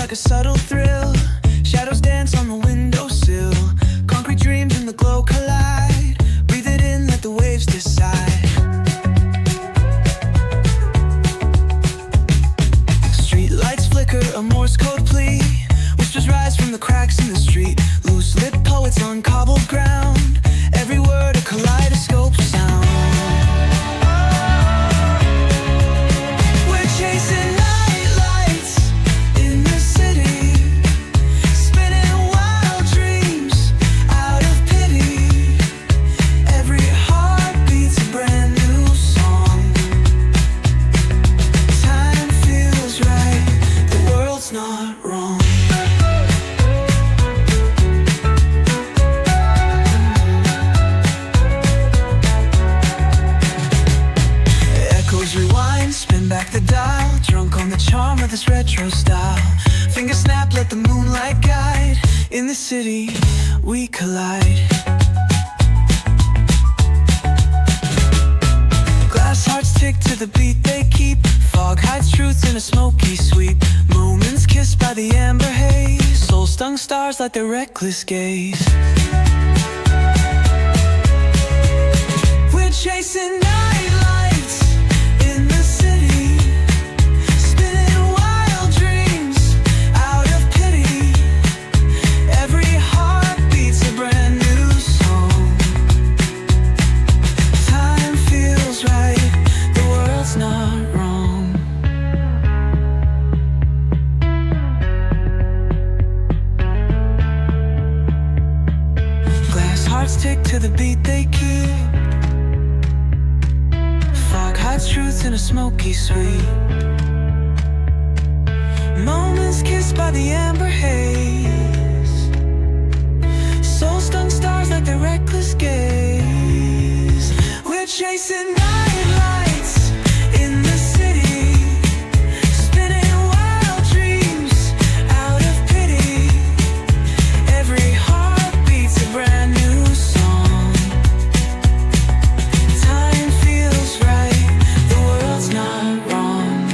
like a subtle thrill. Shadows dance on the windowsill. Concrete dreams in the glow collide. Breathe it in, let the waves decide. Street lights flicker, a Morse code plea. Whispers rise from the cracks in the street. Loose lit poets on cobbled ground. Every word a kaleidoscope sound. We're chasing night lights in the city, spinning wild dreams out of pity. Every heart beats a brand new song. Time feels right, the world's not wrong. Rewind, spin back the dial. Drunk on the charm of this retro style. Finger snap, let the moonlight guide. In the city, we collide. Glass hearts tick to the beat they keep. Fog hides truth in a smoky sweep. Moments kissed by the amber haze. Soul-stung stars like their reckless gaze. We're chasing night lights in the city, spinning wild dreams out of pity. Every heart beats a brand new song. Time feels right, the world's not wrong. Glass hearts tick to the beat they keep. Fog hides truth in a smoky sweep. Moments kissed by the amber haze. Soul-stung stars like their reckless gaze. We're chasing night lights in the city, spinning wild dreams out of pity. Every heart beats a brand new song. Time feels right, the world's not wrong.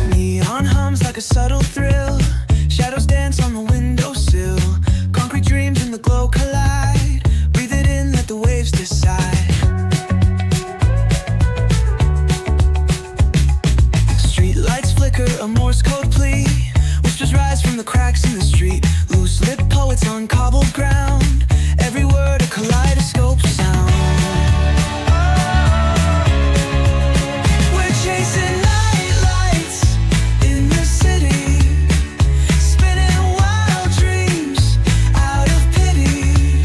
Neon hums like a subtle thrill. Shadows dance on the windowsill. Concrete dreams in the glow collide. Breathe it in, let the waves decide. Street lights flicker, a Morse code plea. Whispers rise from the cracks in the street. Loose lit poets on cobbled ground. Every word a kaleidoscope sound. We're chasing night lights in the city, spinning wild dreams out of pity.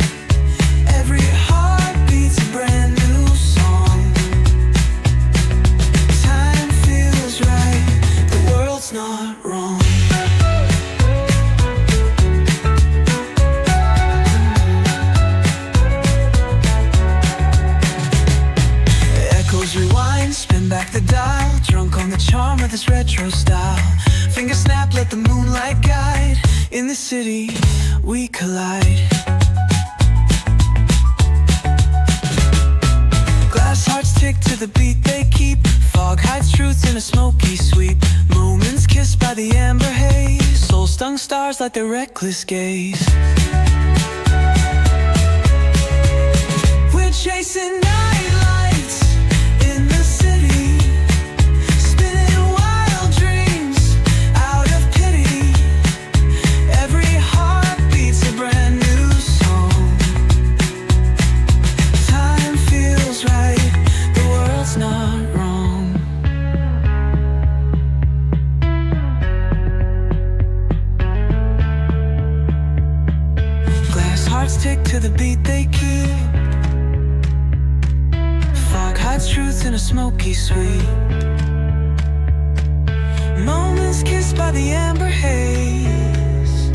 Every heart beats a brand new song. Time feels right, the world's not wrong. Echoes rewind, spin back the dial. Drunk on the charm of this retro style. Finger snap, let the moonlight guide. In the city, we collide. Glass hearts tick to the beat they keep. Fog hides truth in a smoky sweep. Moments kissed by the amber haze. Soul-stung stars like their reckless gaze. We're chasing night lights in the city, spinning wild dreams out of pity. Every heart beats a brand new song. Time feels right, the world's not wrong. Glass hearts tick to the beat they keep. Fog hides truth in a smoky sweep. Moments kissed by the amber haze.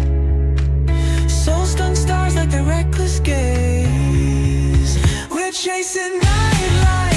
like their reckless gaze. We're chasing nightlife.